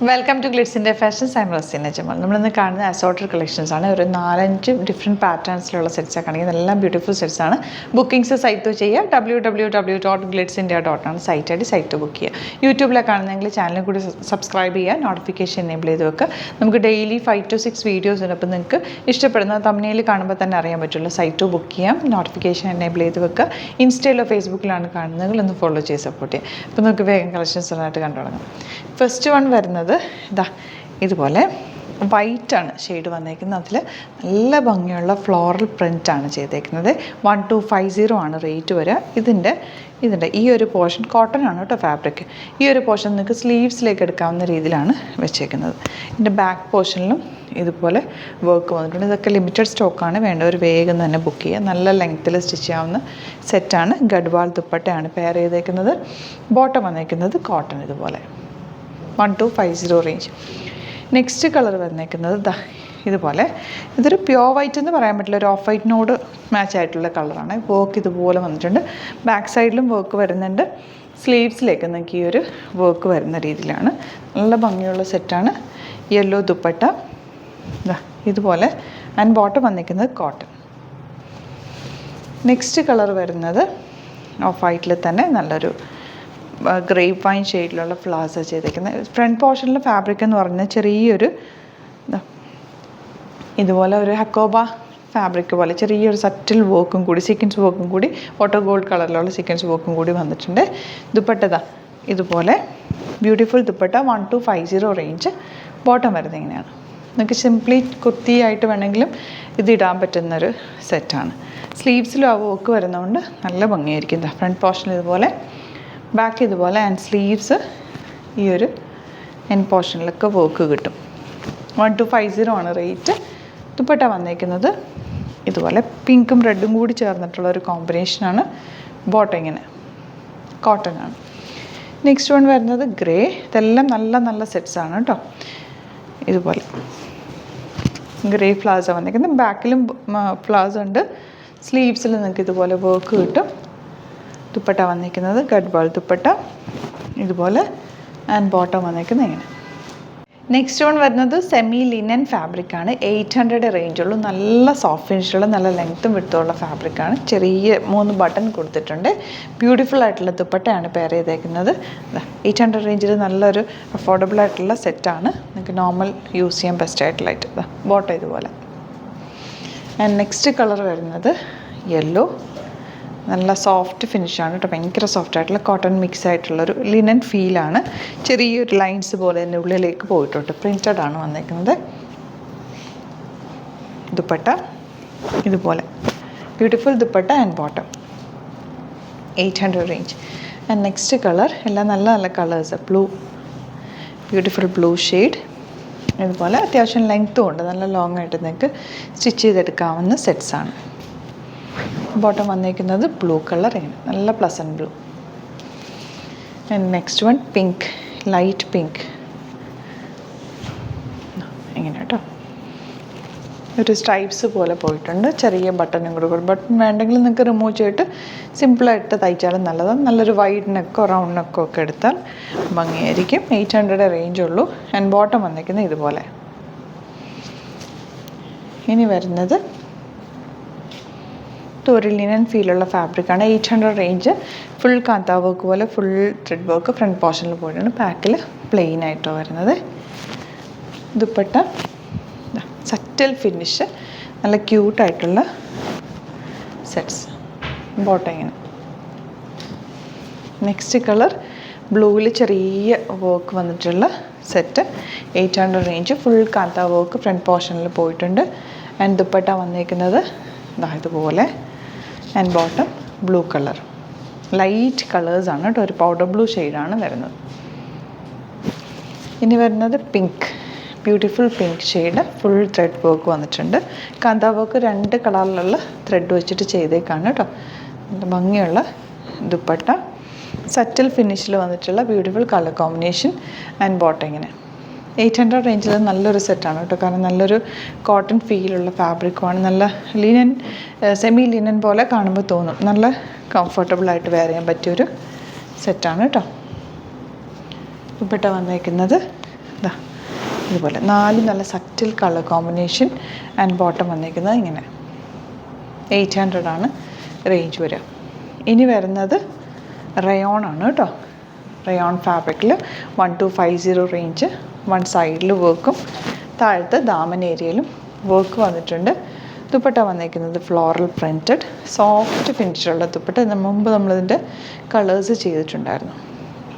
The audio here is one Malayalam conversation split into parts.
വെൽക്കം ടു ഗ്ലിറ്റ്സിൻ്റെ fashions. I'm Raseena Jamal. നമ്മളിന്ന് കാണുന്ന അസോർട്ടഡ് കളക്ഷൻസ് ആണ്. ഒരു 4-5 ഡിഫറെൻറ്റ് പാറ്റേൺസിലുള്ള സെറ്റ്സൊക്കെ ആണെങ്കിൽ എല്ലാം ബ്യൂട്ടിഫുൾ സെറ്റ്സ് ആണ്. ബുക്കിംഗ്സ് സൈറ്റ് ചെയ്യുക. www.glitzindia.com ആണ് സൈറ്റ് ഐ ഡി. സൈറ്റ് ബുക്ക് ചെയ്യുക. യൂട്യൂബിലൊക്കെ കാണുന്നെങ്കിൽ ചാനലും കൂടി സബ്സ്ക്രൈബ് ചെയ്യുക, നോട്ടിഫിക്കേഷൻ എനേബിൾ ചെയ്ത് വെക്കുക. നമുക്ക് ഡെയിലി 5 to 6 വീഡിയോസ് ഉണ്ട്. അപ്പോൾ നിങ്ങൾക്ക് ഇഷ്ടപ്പെടുന്ന തമ്മിൽ കാണുമ്പോൾ തന്നെ അറിയാൻ പറ്റുള്ളൂ. സൈറ്റ് ബുക്ക് ചെയ്യാം, നോട്ടിഫിക്കേഷൻ എനേബിൾ ചെയ്ത് വെക്കുക. ഇൻസ്റ്റയിലോ ഫേസ്ബുക്കിലാണ് കാണുന്നതെങ്കിൽ ഒന്ന് ഫോളോ ചെയ്ത് സപ്പോർട്ട് ചെയ്യാം. അപ്പോൾ നമുക്ക് വേഗം കളക്ഷൻസ് ആയിട്ട് കണ്ടു തുടങ്ങാം. ഫസ്റ്റ് വൺ വരുന്നത് ഇതാ ഇതുപോലെ വൈറ്റാണ് ഷെയ്ഡ് വന്നേക്കുന്നത്. അതിൽ നല്ല ഭംഗിയുള്ള ഫ്ലോറൽ പ്രിൻ്റാണ് ചെയ്തേക്കുന്നത്. 1250 ആണ് റേറ്റ് വരിക. ഇതിൻ്റെ ഈ ഒരു പോർഷൻ കോട്ടൺ ആണ് കേട്ടോ ഫാബ്രിക്. ഈ ഒരു പോർഷൻ നിങ്ങൾക്ക് സ്ലീവ്സിലേക്ക് എടുക്കാവുന്ന രീതിയിലാണ് വെച്ചേക്കുന്നത്. ഇതിൻ്റെ ബാക്ക് പോർഷനിലും ഇതുപോലെ വർക്ക് വന്നിട്ടുണ്ട്. ഇതൊക്കെ ലിമിറ്റഡ് സ്റ്റോക്കാണ്, വേണ്ടവർ വേഗം തന്നെ ബുക്ക് ചെയ്യുക. നല്ല ലെങ്ത്തിൽ സ്റ്റിച്ച് ചെയ്യാവുന്ന സെറ്റാണ്. ഗഡ്വാൾ ദുപ്പട്ടയാണ് പെയർ ചെയ്തേക്കുന്നത്. ബോട്ടം വന്നേക്കുന്നത് കോട്ടൺ ഇതുപോലെ 1250 റേഞ്ച്. നെക്സ്റ്റ് കളർ വന്നേക്കുന്നത് ഇതുപോലെ. ഇതൊരു പ്യോർ വൈറ്റ് എന്ന് പറയാൻ പറ്റില്ല, ഒരു ഓഫ് വൈറ്റിനോട് മാച്ച് ആയിട്ടുള്ള കളറാണ്. വർക്ക് ഇതുപോലെ വന്നിട്ടുണ്ട്. ബാക്ക് സൈഡിലും വർക്ക് വരുന്നുണ്ട്. സ്ലീവ്സിലേക്ക് നിങ്ങൾക്ക് ഈ ഒരു വർക്ക് വരുന്ന രീതിയിലാണ്. നല്ല ഭംഗിയുള്ള സെറ്റാണ്. യെല്ലോ ദുപ്പട്ട ഇതുപോലെ. ആൻഡ് ബോട്ടം വന്നിരിക്കുന്നത് കോട്ടൺ. നെക്സ്റ്റ് കളർ വരുന്നത് ഓഫ് വൈറ്റിൽ തന്നെ നല്ലൊരു ഗ്രേപ്പ് വൈൻ ഷെയ്ഡിലുള്ള ഫ്ലവേഴ്സ് ചെയ്തേക്കുന്നത്. ഫ്രണ്ട് പോർഷനിൽ ഫാബ്രിക് എന്ന് പറഞ്ഞാൽ ചെറിയൊരു ഇതുപോലെ ഒരു ഹക്കോബ ഫാബ്രിക് പോലെ ചെറിയൊരു സറ്റിൽ വർക്കും കൂടി, സീക്വൻസ് വർക്കും കൂടി, ഓട്ടോ ഗോൾഡ് കളറിലുള്ള സീക്വൻസ് വർക്കും കൂടി വന്നിട്ടുണ്ട്. ദുപ്പട്ട ഇതുപോലെ ബ്യൂട്ടിഫുൾ ദുപ്പട്ട 1250 റേഞ്ച്. ബോട്ടം വരുന്നത് ഇങ്ങനെയാണ്. നിങ്ങൾക്ക് സിംപ്ലി കുർത്തിയായിട്ട് വേണമെങ്കിലും ഇത് ഇടാൻ പറ്റുന്നൊരു സെറ്റാണ്. സ്ലീവ്സിലും ആ വർക്ക് വരുന്നതുകൊണ്ട് നല്ല ഭംഗിയായിരിക്കും. ഫ്രണ്ട് പോർഷൻ ഇതുപോലെ, ബാക്ക് ഇതുപോലെ. ആൻഡ് സ്ലീവ്സ് ഈ ഒരു എൻ പോർഷനിലൊക്കെ വർക്ക് കിട്ടും. 1250 ആണ് റേറ്റ്. ദുപ്പട്ട വന്നേക്കുന്നത് ഇതുപോലെ പിങ്കും റെഡും കൂടി ചേർന്നിട്ടുള്ള ഒരു കോമ്പിനേഷനാണ്. ബോട്ടം ഇങ്ങനെ കോട്ടൺ ആണ്. നെക്സ്റ്റ് വൺ വരുന്നത് ഗ്രേ. ഇതെല്ലാം നല്ല നല്ല സെറ്റ്സാണ് കേട്ടോ. ഇതുപോലെ ഗ്രേ ഫ്ലവേഴ്സ് വന്നേക്കുന്നത്. ബാക്കിലും ഫ്ലവേഴ്സ് ഉണ്ട്. സ്ലീവ്സിൽ നിങ്ങൾക്ക് ഇതുപോലെ വർക്ക് കിട്ടും. ദുപ്പട്ട വന്നിരിക്കുന്നത് ഗഡ്വാൾ ദുപ്പട്ട ഇതുപോലെ. ആൻഡ് ബോട്ടം വന്നിരിക്കുന്നത് ഇങ്ങനെ. നെക്സ്റ്റ് വൺ വരുന്നത് സെമി ലിനൻ ഫാബ്രിക്കാണ്. 800 റേഞ്ചുള്ളൂ. നല്ല സോഫ്റ്റ് ഫിനിഷുള്ള നല്ല ലെങ്ത്തും വിടുത്തുള്ള ഫാബ്രിക്കാണ്. ചെറിയ 3 ബട്ടൺ കൊടുത്തിട്ടുണ്ട്. ബ്യൂട്ടിഫുൾ ആയിട്ടുള്ള ദുപ്പട്ടയാണ് പെയർ ചെയ്തേക്കുന്നത്. 800 റേഞ്ചിൽ നല്ലൊരു അഫോർഡബിൾ ആയിട്ടുള്ള സെറ്റാണ്. നിങ്ങൾക്ക് നോർമൽ യൂസ് ചെയ്യാൻ ബെസ്റ്റ് ആയിട്ടുള്ളതായിട്ട്. ബോട്ടം ഇതുപോലെ. ആൻഡ് നെക്സ്റ്റ് കളർ വരുന്നത് യെല്ലോ. നല്ല സോഫ്റ്റ് ഫിനിഷാണ് കേട്ടോ. ഭയങ്കര സോഫ്റ്റ് ആയിട്ടുള്ള കോട്ടൺ മിക്സ് ആയിട്ടുള്ളൊരു ലിനൻ ഫീലാണ്. ചെറിയൊരു ലൈൻസ് പോലെ തന്നെ ഉള്ളിലേക്ക് പോയിട്ടുണ്ട്. പ്രിൻറ്റഡ് ആണ് വന്നേക്കുന്നത്. ദുപ്പട്ട ഇതുപോലെ beautiful dupatta and bottom 800 range. And next colour എല്ലാം നല്ല നല്ല കളേഴ്സ്. ബ്യൂട്ടിഫുൾ ബ്ലൂ ഷെയ്ഡ് ഇതുപോലെ. അത്യാവശ്യം ലെങ്ത്തും ഉണ്ട്. നല്ല ലോങ് ആയിട്ട് നിങ്ങൾക്ക് സ്റ്റിച്ച് ചെയ്തെടുക്കാവുന്ന സെറ്റ്സാണ്. ബോട്ടം വന്നിരിക്കുന്നത് ബ്ലൂ കളർ ഇങ്ങനെ നല്ല pleasant blue. And next one pink, light pink ഇങ്ങനെ കേട്ടോ. ഒരു സ്ട്രൈപ്സ് പോലെ പോയിട്ടുണ്ട്. ചെറിയ ബട്ടണും കൂടെ. ബട്ടൺ വേണ്ടെങ്കിൽ നിങ്ങൾക്ക് റിമൂവ് ചെയ്തിട്ട് സിമ്പിളായിട്ട് തയ്ച്ചാലും നല്ലതാണ്. നല്ലൊരു വൈഡ് നെക്കോ റൗണ്ട് നെക്കോ ഒക്കെ എടുത്താൽ ഭംഗിയായിരിക്കും. 800 റേഞ്ചുള്ളൂ. ആൻഡ് ബോട്ടം വന്നിരിക്കുന്നത് ഇതുപോലെ. ഇനി വരുന്നത് ഒരു ലിനൻ ഫീലുള്ള ഫാബ്രിക്കാണ്. 800 റേഞ്ച്. ഫുൾ കാന്താ വർക്ക് പോലെ ഫുൾ ത്രെഡ് വർക്ക് ഫ്രണ്ട് പോർഷനിൽ പോയിട്ടാണ്. ബാക്കിൽ പ്ലെയിൻ ആയിട്ടോ വരുന്നത്. ദുപ്പട്ട സറ്റൽ ഫിനിഷ്, നല്ല ക്യൂട്ടായിട്ടുള്ള സെറ്റ്സ്. ബോട്ടം ഇങ്ങനെ. നെക്സ്റ്റ് കളർ ബ്ലൂവിൽ ചെറിയ വർക്ക് വന്നിട്ടുള്ള set. 800 range. Full kantha work front പോർഷനിൽ പോയിട്ടുണ്ട്. ആൻഡ് ദുപ്പട്ട വന്നിരിക്കുന്നത് ഇതുപോലെ. And bottom blue colour. Light കളേഴ്സാണ് കേട്ടോ. ഒരു പൗഡർ ബ്ലൂ ഷെയ്ഡാണ് വരുന്നത്. ഇനി വരുന്നത് pink. Beautiful pink shade. Full thread work വന്നിട്ടുണ്ട്. കാന്താ വർക്ക് 2 കളറിലുള്ള ത്രെഡ് വെച്ചിട്ട് ചെയ്തേക്കാണ് കേട്ടോ. നല്ല ഭംഗിയുള്ള ദുപ്പട്ട. സറ്റൽ ഫിനിഷിൽ വന്നിട്ടുള്ള beautiful colour combination. And bottom ഇങ്ങനെ. 800 റേഞ്ചിൽ നല്ലൊരു സെറ്റാണ് കേട്ടോ. കാരണം നല്ലൊരു കോട്ടൺ ഫീലുള്ള ഫാബ്രിക്കുമാണ്. നല്ല ലിനൻ, സെമി ലിനൻ പോലെ കാണുമ്പോൾ തോന്നും. നല്ല കംഫർട്ടബിളായിട്ട് വെയർ ചെയ്യാൻ പറ്റിയൊരു സെറ്റാണ് കേട്ടോ. ദുപ്പട്ട വന്നേക്കുന്നത് ഇതാ ഇതുപോലെ 4 നല്ല സറ്റിൽ കളർ കോമ്പിനേഷൻ ആൻഡ് ബോട്ടം വന്നിരിക്കുന്നത് ഇങ്ങനെ 800 ആണ് റേഞ്ച് വരിക. ഇനി വരുന്നത് റയോൺ ആണ് കേട്ടോ. റയോൺ ഫാബ്രിക്കിൽ 1250 റേഞ്ച്. വൺ സൈഡിൽ വർക്കും താഴത്തെ ദാമൻ ഏരിയയിലും വർക്ക് വന്നിട്ടുണ്ട്. ദുപ്പട്ട വന്നിരിക്കുന്നത് ഫ്ലോറൽ പ്രിൻറ്റഡ് സോഫ്റ്റ് ഫിനിഷിലുള്ള ദുപ്പട്ട. മുമ്പ് നമ്മളിതിൻ്റെ കളേഴ്സ് ചെയ്തിട്ടുണ്ടായിരുന്നു.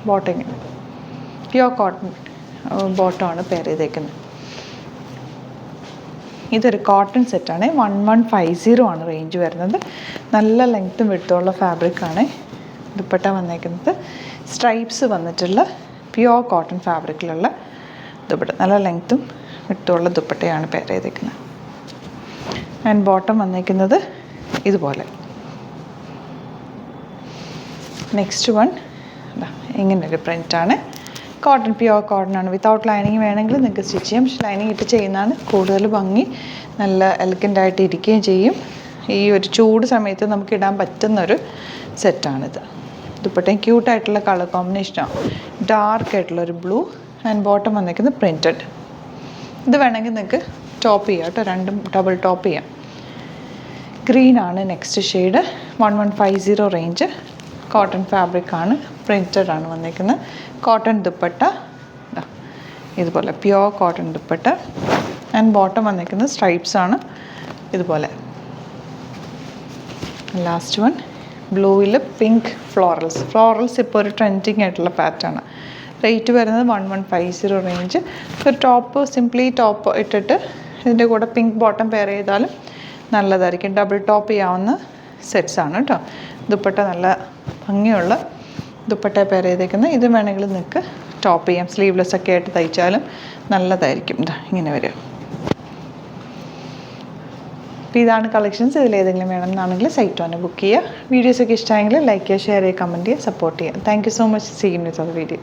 ബോട്ടം പ്യുവർ കോട്ടൺ ബോട്ടമാണ് പെയർ ചെയ്തേക്കുന്നത്. ഇതൊരു കോട്ടൺ സെറ്റാണ്. 1150 ആണ് റേഞ്ച് വരുന്നത്. നല്ല ലെങ്ത്തും വിട്ടുള്ള ഫാബ്രിക്കാണ്. ദുപ്പട്ട വന്നേക്കുന്നത് സ്ട്രൈപ്സ് വന്നിട്ടുള്ള പ്യുവർ കോട്ടൺ ഫാബ്രിക്കിലുള്ള ദുപ്പട്ട. നല്ല ലെങ്ത്തും വിട്ടുള്ള ദുപ്പട്ടയാണ് പെയർ ചെയ്തേക്കുന്നത്. ആൻഡ് ബോട്ടം വന്നേക്കുന്നത് ഇതുപോലെ. നെക്സ്റ്റ് വൺ ഇങ്ങനൊരു പ്രിൻ്റാണ്. കോട്ടൺ പ്യുവർ കോട്ടൺ ആണ്. വിത്തൗട്ട് ലൈനിങ് വേണമെങ്കിൽ നിങ്ങൾക്ക് സ്റ്റിച്ച് ചെയ്യാം. പക്ഷേ ലൈനിങ് ഇട്ട് ചെയ്യുന്നതാണ് കൂടുതൽ ഭംഗി. നല്ല എലഗൻ്റായിട്ട് ഇരിക്കുകയും ചെയ്യും. ഈ ഒരു ചൂട് സമയത്ത് നമുക്ക് ഇടാൻ പറ്റുന്നൊരു സെറ്റാണിത്. ദുപ്പട്ടയും ക്യൂട്ടായിട്ടുള്ള കളർ കോമ്പിനേഷനാണ്. ഡാർക്ക് ആയിട്ടുള്ളൊരു ബ്ലൂ ആൻഡ് ബോട്ടം വന്നിരിക്കുന്നത് പ്രിൻറ്റഡ്. ഇത് വേണമെങ്കിൽ നിങ്ങൾക്ക് ടോപ്പ് ചെയ്യാം കേട്ടോ. രണ്ടും ഡബിൾ ടോപ്പ് ചെയ്യാം. ഗ്രീൻ ആണ് നെക്സ്റ്റ് ഷെയ്ഡ്. 1150 റേഞ്ച്. കോട്ടൺ ഫാബ്രിക്കാണ്. പ്രിൻറ്റഡ് ആണ് വന്നിരിക്കുന്നത്. കോട്ടൺ ദുപ്പട്ട ഇതുപോലെ pure cotton dupatta and bottom വന്നിരിക്കുന്നത് സ്ട്രൈപ്സ് ആണ് ഇതുപോലെ. ലാസ്റ്റ് വൺ ബ്ലൂവിൽ പിങ്ക് ഫ്ലോറൽസ് ഇപ്പോൾ ഒരു ട്രെൻഡിങ് ആയിട്ടുള്ള പാറ്റേൺ. റേറ്റ് വരുന്നത് 1150 റേഞ്ച്. ഒരു ടോപ്പ് സിംപ്ലി ടോപ്പ് ഇട്ടിട്ട് ഇതിൻ്റെ കൂടെ പിങ്ക് ബോട്ടം പെയർ ചെയ്താലും നല്ലതായിരിക്കും. ഡബിൾ ടോപ്പ് ചെയ്യാവുന്ന സെറ്റ്സാണ് കേട്ടോ. ദുപ്പട്ട നല്ല ഭംഗിയുള്ള ദുപ്പട്ട പെയർ ചെയ്തേക്കുന്നത്. ഇത് വേണമെങ്കിൽ നിങ്ങൾക്ക് ടോപ്പ് ചെയ്യാം. സ്ലീവ്ലെസ് ഒക്കെ ആയിട്ട് തയ്ച്ചാലും നല്ലതായിരിക്കും. ഇങ്ങനെ വരും. അപ്പോൾ ഇതാണ് കളക്ഷൻസ്. ഇതിലേതെങ്കിലും വേണമെന്നാണെങ്കിൽ സൈറ്റ് തന്നെ ബുക്ക് ചെയ്യുക. വീഡിയോസൊക്കെ ഇഷ്ടമായെങ്കിൽ ലൈക്ക് ചെയ്യുക, ഷെയർ ചെയ്യുക, കമൻറ്റ് ചെയ്യുക, സപ്പോർട്ട് ചെയ്യുക. Thank you so much. See you in another video.